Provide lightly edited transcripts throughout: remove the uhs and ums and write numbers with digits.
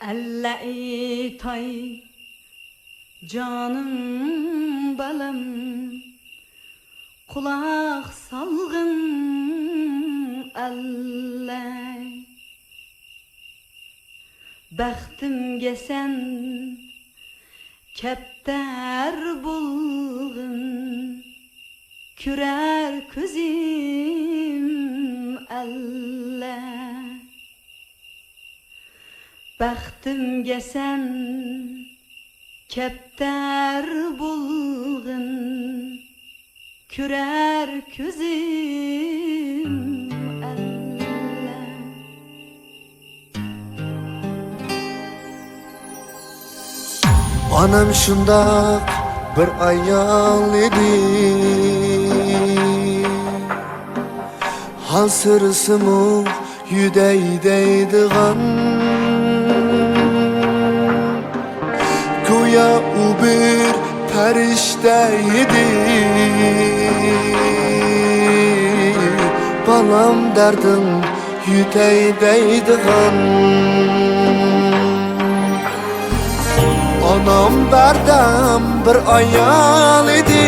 Ey tay canım balım, kulak salgın elle. Bəxtimge sen kepter bulgun, kürer közüm elle. Bəxtimge sen kepter bulgun, kürer közüm elle. Anam şundak bir ayal idi, hasırsımı yüdeydeydiğen, güya o bir perişteydi. Balam derdim yüdeydeydiğen, anam berdem bir ayal idi,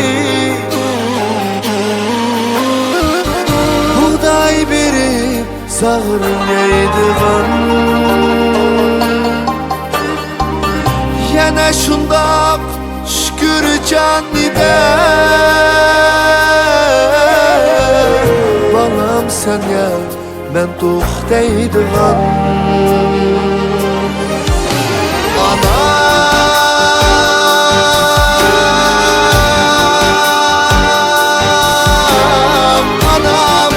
buğday berip zağır yeydiğen. Yana şundaq şükür canide, balam sen ya men toxtaydiğen. Anam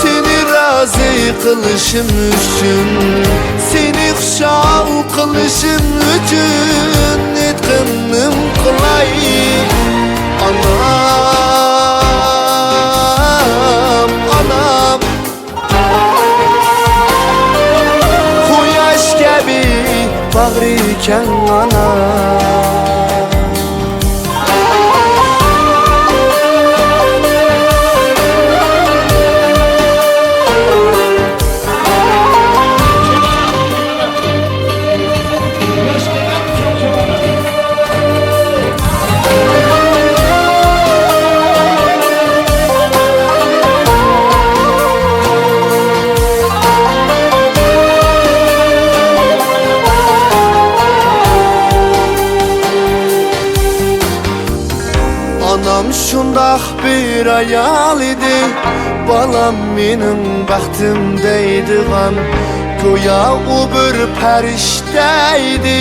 seni razı kılışım üçün, seni xuşal kılışım üçün etkinim kılay. Anam quyosh kabi bag'riken anam. Anam şundaq bir ayal idi, balam menin baxtimdeydiğen, goya o bir perişteydi,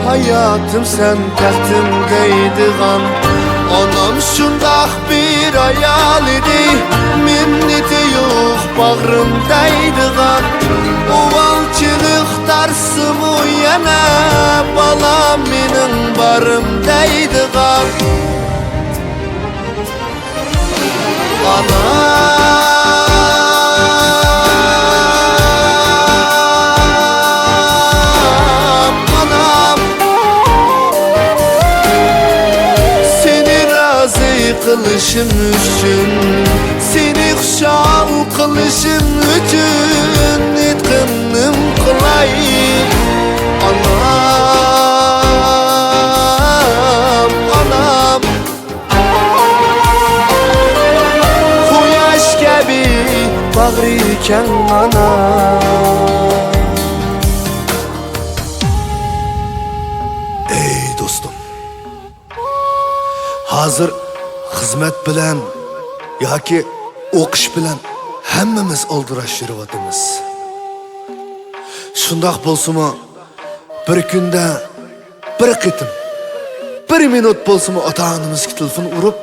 hayatım sen taxtimdeydiğen. Anam şundaq bir ayal idi, minneti yo'q bağrımdaydiğen. Ovalçılık darsımı yana, balam menin barımdaydiğen. Anam seni razı kılışım üçün, seni xuşal kılışım üçün etkinim kılay. Anam quyosh kabi bag'riken anam. Ey dostum, hazır xizmat bilan yoki o'qish bilan hammamiz oldirash yuribotimiz. Shundoq bo'lsa-mu, bir kunda bir qitim, bir minut bo'lsa-mu ota-onamizga telefon urib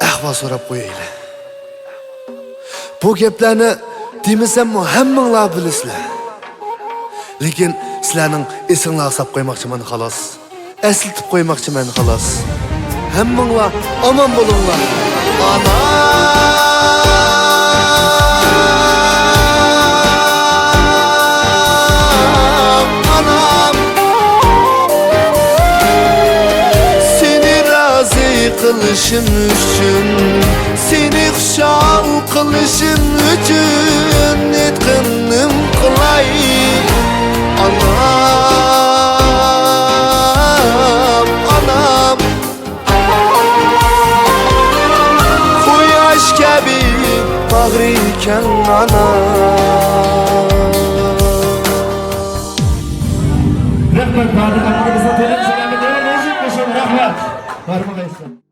ahvol so'rab qo'yaylik. Bu gaplarni demasam-mu hammanglar bilasizlar. Lekin sizlarning esinglarga solib qo'ymoqchiman xolos. Eslatib qo'ymoqchiman xolos. Hammanglar omon bo'linglar. Anam seni razı kılışım üçün, seni xuşal kılışım üçün etkinim kılay. kabi bağrıken ana. Rahmet, Bahadır Akın'ı bize telefon selamı devam edecek. Rahmet. Var mı kayısı?